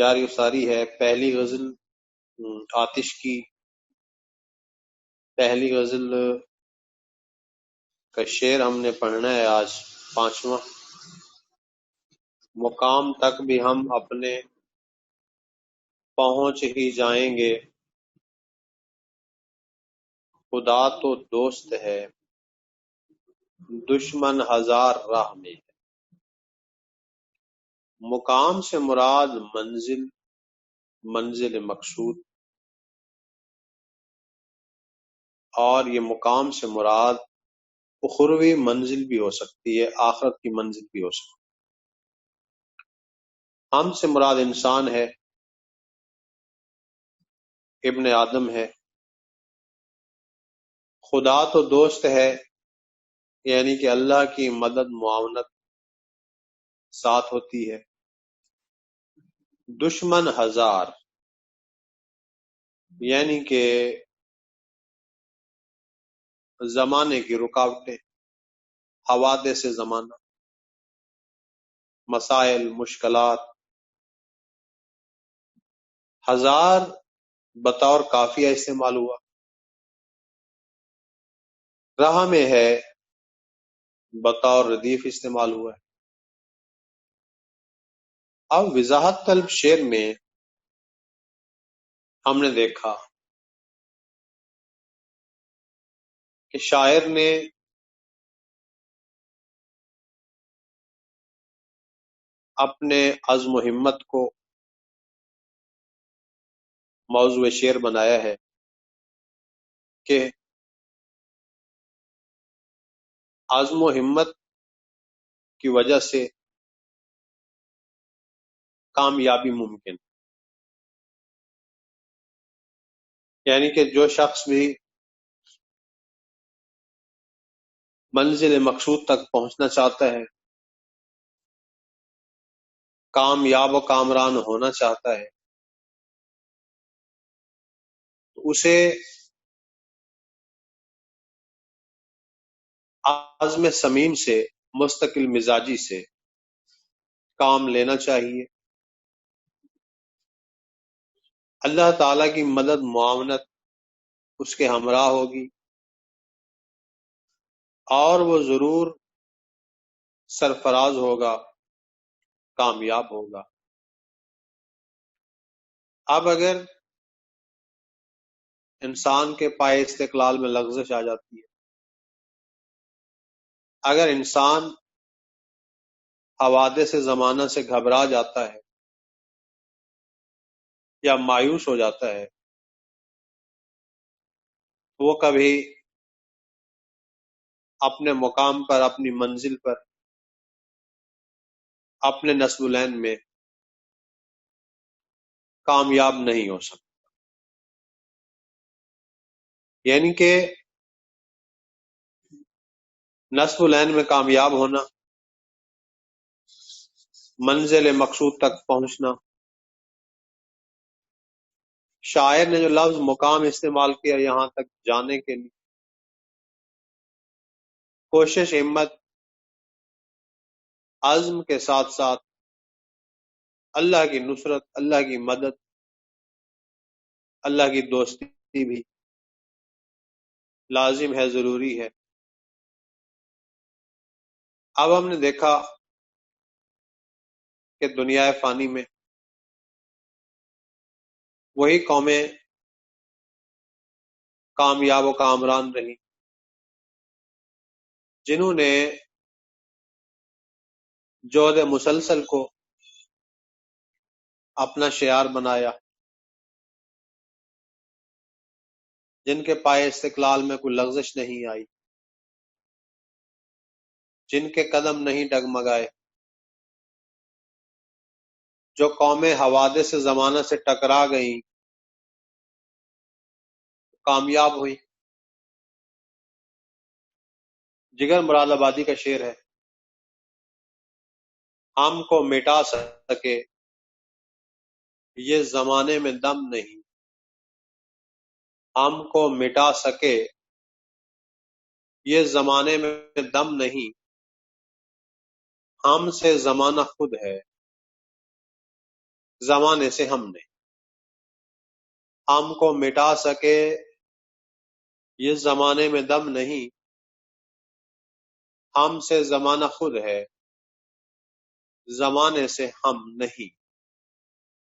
جاری ساری ہے۔ پہلی غزل آتش کی، پہلی غزل کا شعر ہم نے پڑھنا ہے آج 5واں۔ مقام تک بھی ہم اپنے پہنچ ہی جائیں گے، خدا تو دوست ہے، دشمن ہزار راہ میں ہے۔ مقام سے مراد منزل مقصود، اور یہ مقام سے مراد اخروی منزل بھی ہو سکتی ہے، آخرت کی منزل بھی ہو سکتی ہے۔ ہم سے مراد انسان ہے، ابن آدم ہے۔ خدا تو دوست ہے، یعنی کہ اللہ کی مدد معاونت ساتھ ہوتی ہے۔ دشمن ہزار، یعنی کہ زمانے کی رکاوٹیں، حوادث زمانہ، مسائل، مشکلات۔ ہزار بطور کافیہ استعمال ہوا، راہ میں ہے بطور ردیف استعمال ہوا ہے۔ اب وضاحت طلب شعر میں ہم نے دیکھا کہ شاعر نے اپنے عزم و ہمت کو موضوع شعر بنایا ہے کہ عزم و ہمت کی وجہ سے کامیابی ممکن، یعنی کہ جو شخص بھی منزل مقصود تک پہنچنا چاہتا ہے، کامیاب و کامران ہونا چاہتا ہے، تو اسے عزم سمیم سے، مستقل مزاجی سے کام لینا چاہیے۔ اللہ تعالی کی مدد معاونت اس کے ہمراہ ہوگی، اور وہ ضرور سرفراز ہوگا، کامیاب ہوگا۔ اب اگر انسان کے پائے استقلال میں لغزش آ جاتی ہے، اگر انسان حوادث زمانہ سے گھبرا جاتا ہے یا مایوس ہو جاتا ہے، تو وہ کبھی اپنے مقام پر، اپنی منزل پر، اپنے نصب العین میں کامیاب نہیں ہو سکتا۔ یعنی کہ نصب العین میں کامیاب ہونا، منزل مقصود تک پہنچنا۔ شاعر نے جو لفظ مقام استعمال کیا یہاں تک جانے کے لیے، کوشش، ہمت، عزم کے ساتھ ساتھ اللہ کی نصرت، اللہ کی مدد، اللہ کی دوستی بھی لازم ہے، ضروری ہے۔ اب ہم نے دیکھا کہ دنیا فانی میں وہی قومیں کامیاب و کامران رہی جنہوں نے جود مسلسل کو اپنا شعار بنایا، جن کے پائے استقلال میں کوئی لغزش نہیں آئی، جن کے قدم نہیں ڈگمگائے، جو قومیں حوادث زمانہ سے ٹکرا گئیں، کامیاب ہوئی۔ جگر مراد آبادی کا شعر ہے، ہم کو مٹا سکے یہ زمانے میں دم نہیں، ہم کو مٹا سکے یہ زمانے میں دم نہیں، ہم سے زمانہ خود ہے، زمانے سے ہم کو مٹا سکے یہ زمانے میں دم نہیں، ہم سے زمانہ خود ہے، زمانے سے ہم نہیں۔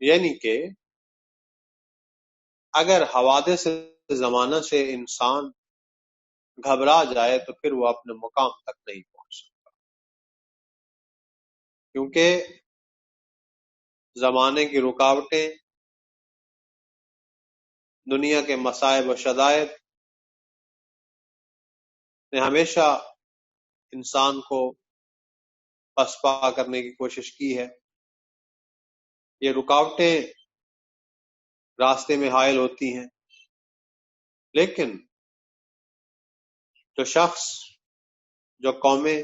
یعنی کہ اگر حوادث زمانہ سے انسان گھبرا جائے تو پھر وہ اپنے مقام تک نہیں پہنچ سکتا، کیونکہ زمانے کی رکاوٹیں، دنیا کے مصائب و شدائد نے ہمیشہ انسان کو پسپا کرنے کی کوشش کی ہے۔ یہ رکاوٹیں راستے میں حائل ہوتی ہیں، لیکن جو شخص، جو قومیں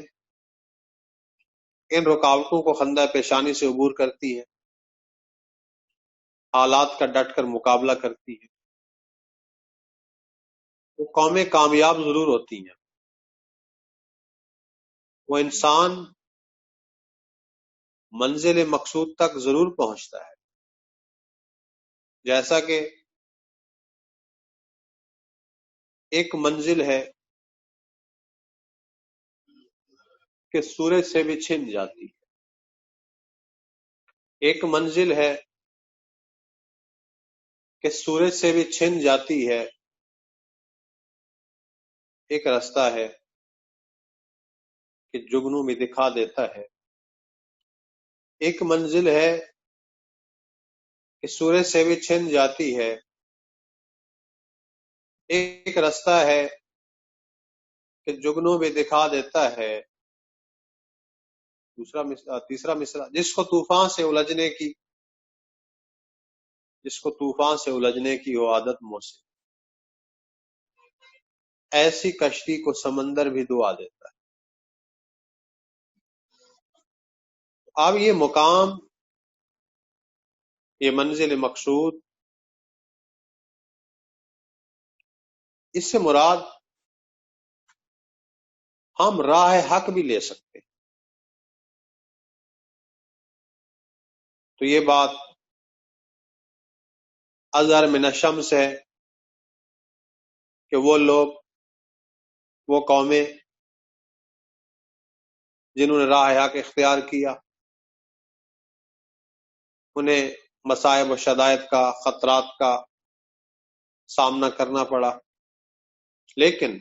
ان رکاوٹوں کو خندہ پیشانی سے عبور کرتی ہے، حالات کا ڈٹ کر مقابلہ کرتی ہے، وہ قومیں کامیاب ضرور ہوتی ہیں، وہ انسان منزل مقصود تک ضرور پہنچتا ہے۔ جیسا کہ ایک منزل ہے کہ سورج سے بھی چھن جاتی ہے، ایک منزل ہے کہ سورج سے بھی چھن جاتی ہے، ایک رستہ ہے کہ جگنوں میں دکھا دیتا ہے، ایک منزل ہے کہ سورج سے بھی چھن جاتی ہے، ایک رستہ ہے کہ جگنوں میں دکھا دیتا ہے۔ تیسرا مصرع، جس کو طوفان سے الجھنے کی ہو عادت منہ سے، ایسی کشتی کو سمندر بھی دعا دیتا ہے۔ اب یہ مقام، یہ منزل مقصود، اس سے مراد ہم راہ حق بھی لے سکتے ہیں۔ تو یہ بات ازہر من الشمس ہے کہ وہ لوگ، وہ قومیں جنہوں نے راہ حق اختیار کیا، انہیں مصائب و شدائد کا، خطرات کا سامنا کرنا پڑا، لیکن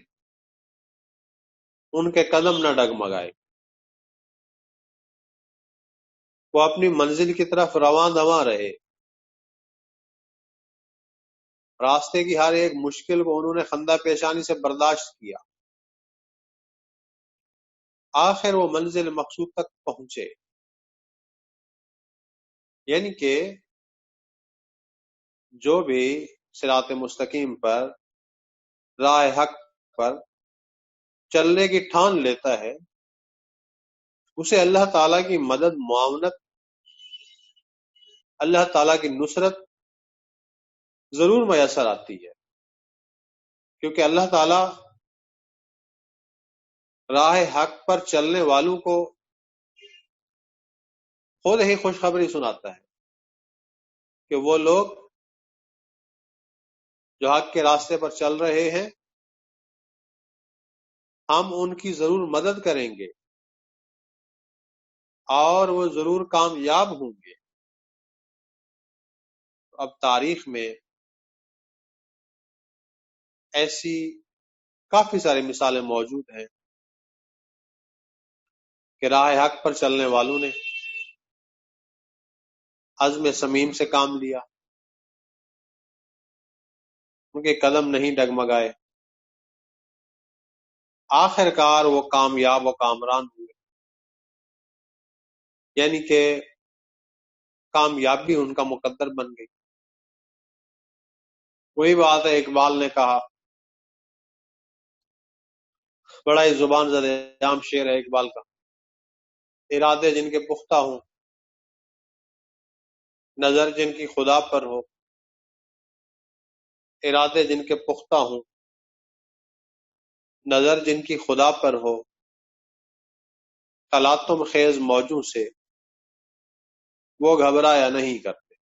ان کے قدم نہ ڈگمگائے، وہ اپنی منزل کی طرف رواں دواں رہے، راستے کی ہر ایک مشکل کو انہوں نے خندہ پیشانی سے برداشت کیا، آخر وہ منزل مقصود تک پہنچے۔ یعنی کہ جو بھی صراط مستقیم پر، راہ حق پر چلنے کی ٹھان لیتا ہے، اسے اللہ تعالیٰ کی مدد، معاونت، اللہ تعالیٰ کی نصرت ضرور میسر آتی ہے، کیونکہ اللہ تعالیٰ راہ حق پر چلنے والوں کو خود ہی خوشخبری سناتا ہے کہ وہ لوگ جو حق کے راستے پر چل رہے ہیں، ہم ان کی ضرور مدد کریں گے اور وہ ضرور کامیاب ہوں گے۔ اب تاریخ میں ایسی کافی ساری مثالیں موجود ہیں کہ راہ حق پر چلنے والوں نے عزم صمیم سے کام لیا، ان کے قدم نہیں ڈگمگائے، آخر کار وہ کامیاب و کامران ہوئے، یعنی کہ کامیابی ان کا مقدر بن گئی۔ وہی بات ہے، اقبال نے کہا، بڑا ہی زبان زد عام شعر ہے اقبال کا، ارادے جن کے پختہ ہوں، نظر جن کی خدا پر ہو، ارادے جن کے پختہ ہوں، نظر جن کی خدا پر ہو، تلاطم خیز موجوں سے وہ گھبرایا نہیں کرتے۔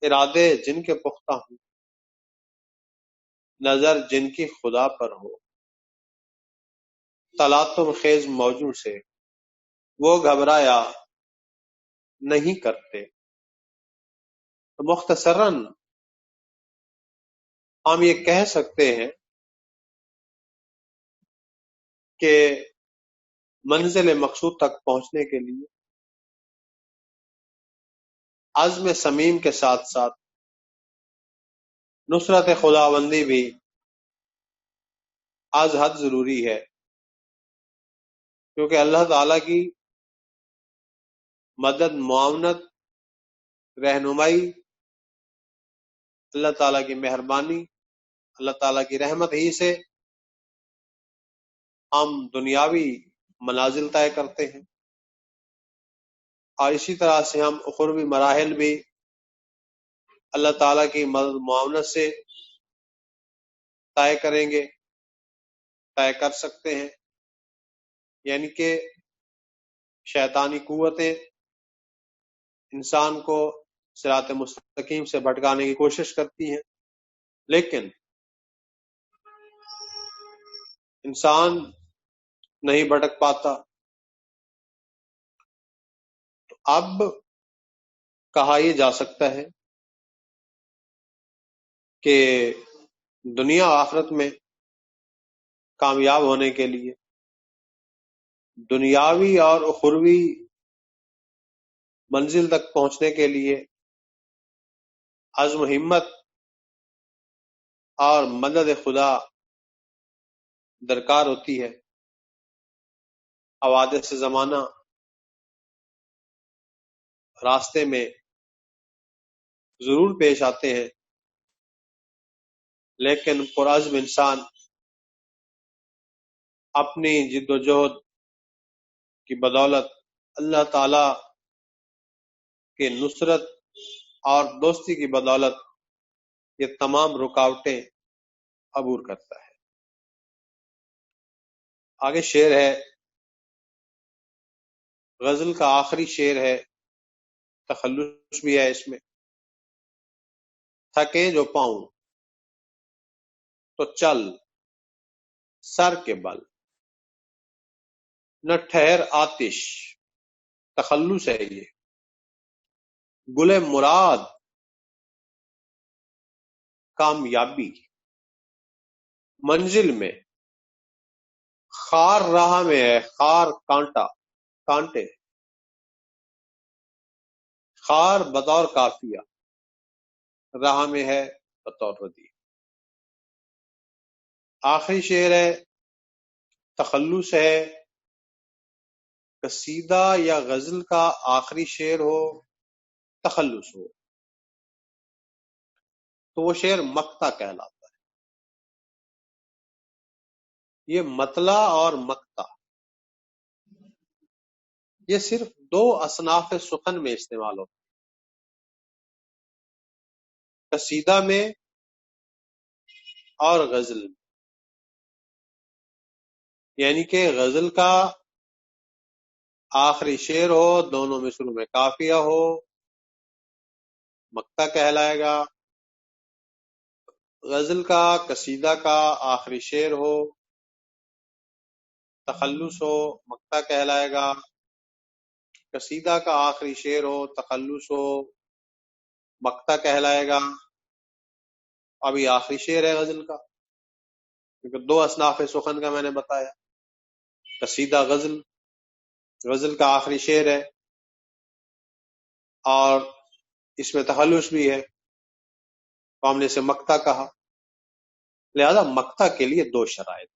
ارادے جن کے پختہ ہوں، نظر جن کی خدا پر ہو، تلاطم خیز موجوں سے وہ گھبرایا نہیں کرتے۔ تو مختصراً ہم یہ کہہ سکتے ہیں کہ منزل مقصود تک پہنچنے کے لیے عزم صمیم کے ساتھ ساتھ نصرت خداوندی بھی از حد ضروری ہے، کیونکہ اللہ تعالیٰ کی مدد، معاونت، رہنمائی، اللہ تعالیٰ کی مہربانی، اللہ تعالیٰ کی رحمت ہی سے ہم دنیاوی منازل طے کرتے ہیں، اور اسی طرح سے ہم اخروی مراحل بھی اللہ تعالیٰ کی مدد معاونت سے طے کریں گے، طے کر سکتے ہیں۔ یعنی کہ شیطانی قوتیں انسان کو صراط مستقیم سے بھٹکانے کی کوشش کرتی ہیں، لیکن انسان نہیں بھٹک پاتا۔ تو اب کہا یہ جا سکتا ہے کہ دنیا آخرت میں کامیاب ہونے کے لیے، دنیاوی اور اخروی منزل تک پہنچنے کے لیے عزم و ہمت اور مدد خدا درکار ہوتی ہے۔ حوادث زمانہ راستے میں ضرور پیش آتے ہیں، لیکن پرعزم انسان اپنی جد و جہد کی بدولت اللہ تعالی کے نصرت اور دوستی کی بدولت یہ تمام رکاوٹیں عبور کرتا ہے۔ آگے شعر ہے، غزل کا آخری شعر ہے، تخلص بھی ہے اس میں۔ تھکیں جو پاؤں تو چل سر کے بل، نہ ٹھہر آتش، تخلص ہے یہ، گل مراد کامیابی، منزل میں خار راہ میں ہے، خار کانٹے، خار بطور کافیہ، راہ میں ہے بطور ردی۔ آخری شعر ہے، تخلص ہے۔ قصیدہ یا غزل کا آخری شعر ہو، تخلص ہو، تو وہ شعر مقطع کہلاتا ہے۔ یہ مطلع اور مقطع یہ صرف دو اصناف سخن میں استعمال ہوتا ہے، قصیدہ میں اور غزل میں۔ یعنی کہ غزل کا آخری شعر ہو، دونوں میں شروع میں قافیہ ہو، مقطع کہلائے گا۔ غزل کا، قصیدہ کا آخری شعر ہو، تخلص ہو، مقطع کہلائے گا۔ قصیدہ کا آخری شعر ہو، تخلص ہو، مقطع کہلائے گا۔ ابھی آخری شعر ہے غزل کا، کیونکہ دو اصناف سخن کا میں نے بتایا، قصیدہ غزل، غزل کا آخری شعر ہے اور اس میں تخلص بھی ہے، تو ہم نے اسے مقطع کہا۔ لہذا مقطع کے لیے دو شرائط،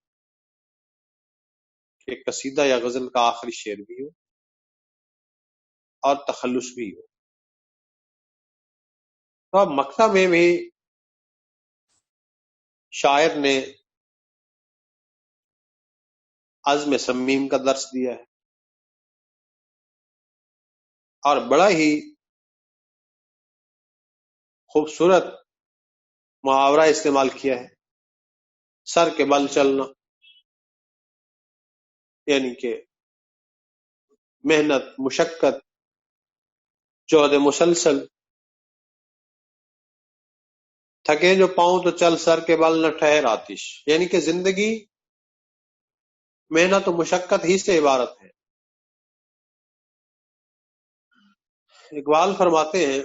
کہ قصیدہ یا غزل کا آخری شعر بھی ہو اور تخلص بھی ہو۔ تو اب مقطع میں بھی شاعر نے عزم صمیم کا درس دیا ہے اور بڑا ہی خوبصورت محاورہ استعمال کیا ہے، سر کے بل چلنا، یعنی کہ محنت، مشقت، جہد مسلسل تھکے جو پاؤں تو چل سر کے بل نہ ٹھہر آتش، یعنی کہ زندگی محنت و مشقت ہی سے عبارت ہے۔ اقبال فرماتے ہیں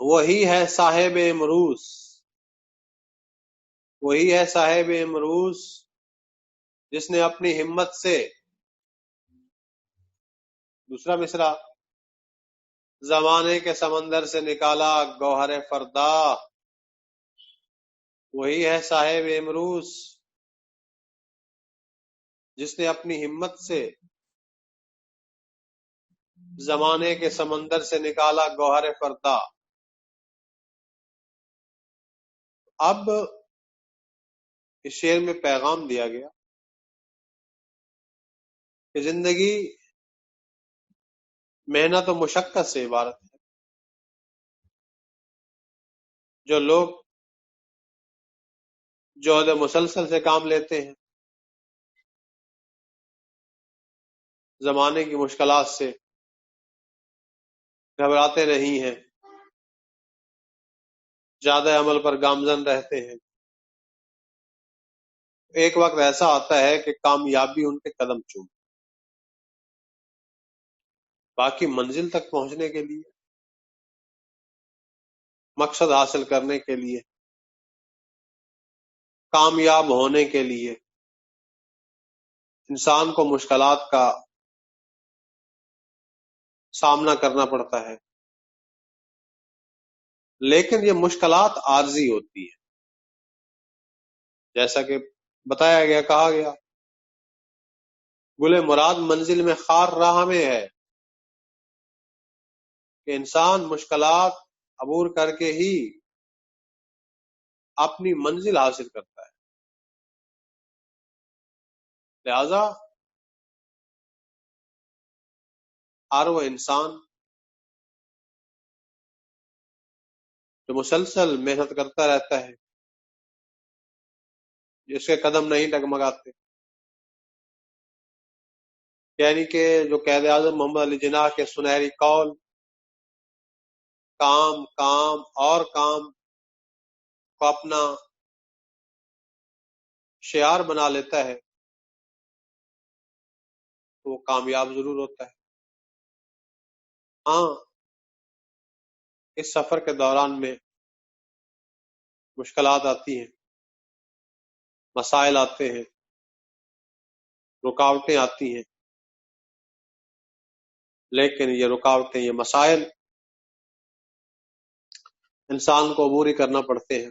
وہی ہے صاحب امروز، وہی ہے صاحب امروز جس نے اپنی ہمت سے، دوسرا مصرع، زمانے کے سمندر سے نکالا گوہر فردا، وہی ہے صاحب امروز جس نے اپنی ہمت سے زمانے کے سمندر سے نکالا گوہر فردا۔ اب اس شعر میں پیغام دیا گیا کہ زندگی محنت و مشقت سے عبارت ہے۔ جو لوگ جہد مسلسل سے کام لیتے ہیں، زمانے کی مشکلات سے گھبراتے نہیں ہیں، زیادہ عمل پر گامزن رہتے ہیں، ایک وقت ایسا آتا ہے کہ کامیابی ان کے قدم چوم، باقی منزل تک پہنچنے کے لیے، مقصد حاصل کرنے کے لیے، کامیاب ہونے کے لیے انسان کو مشکلات کا سامنا کرنا پڑتا ہے، لیکن یہ مشکلات عارضی ہوتی ہے، جیسا کہ بتایا گیا، کہا گیا گل مراد منزل میں خار راہ میں ہے، کہ انسان مشکلات عبور کر کے ہی اپنی منزل حاصل کرتا ہے۔ لہذا ہر وہ انسان جو مسلسل محنت کرتا رہتا ہے، جس کے قدم نہیں ڈگمگاتے، یعنی کہ جو قائد اعظم محمد علی جناح کے سنہری قول کام کام اور کام کو اپنا شعار بنا لیتا ہے تو وہ کامیاب ضرور ہوتا ہے۔ ہاں، اس سفر کے دوران میں مشکلات آتی ہیں، مسائل آتے ہیں، رکاوٹیں آتی ہیں، لیکن یہ رکاوٹیں، یہ مسائل انسان کو عبور ہی کرنا پڑتے ہیں۔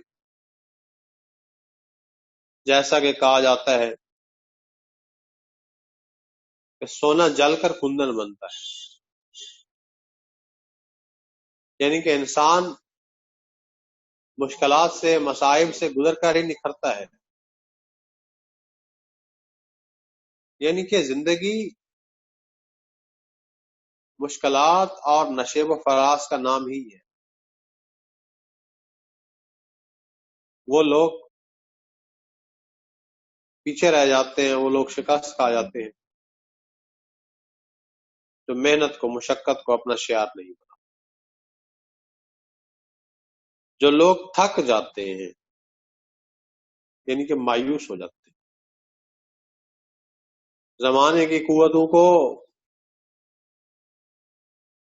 جیسا کہ کہا جاتا ہے کہ سونا جل کر کندن بنتا ہے، یعنی کہ انسان مشکلات سے، مصائب سے گزر کر ہی نکھرتا ہے، یعنی کہ زندگی مشکلات اور نشیب و فراز کا نام ہی ہے۔ وہ لوگ پیچھے رہ جاتے ہیں، وہ لوگ شکست کھا جاتے ہیں جو محنت کو، مشقت کو اپنا شعار نہیں بنا، جو لوگ تھک جاتے ہیں، یعنی کہ مایوس ہو جاتے ہیں، زمانے کی قوتوں کو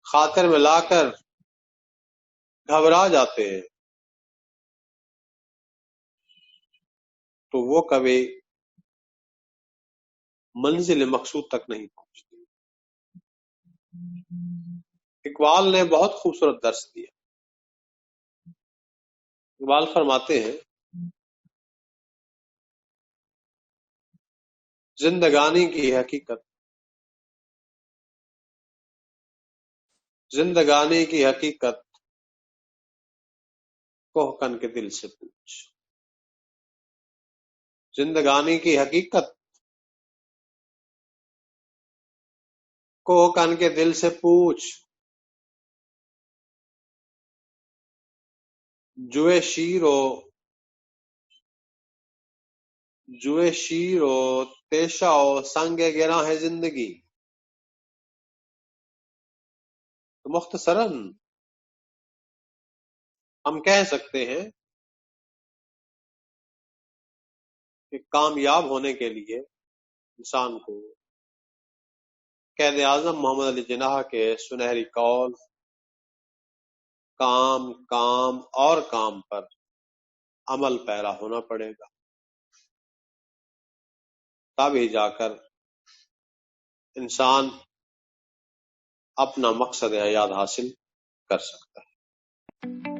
خاطر میں لا کر گھبرا جاتے ہیں، تو وہ کبھی منزل مقصود تک نہیں پہنچتے۔ اقبال نے بہت خوبصورت درس دیا۔ اقبال فرماتے ہیں زندگانی کی حقیقت، زندگانی کی حقیقت کوہ کن کے دل سے پوچھ، زندگانی کی حقیقت کوہ کن کے دل سے پوچھ، جوئے شیر و تیشا و سنگ گراں ہے زندگی۔ تو مختصراً ہم کہہ سکتے ہیں کہ کامیاب ہونے کے لیے انسان کو قائد اعظم محمد علی جناح کے سنہری قول کام کام اور کام پر عمل پیرا ہونا پڑے گا، تب ہی جا کر انسان اپنا مقصد حیات حاصل کر سکتا ہے۔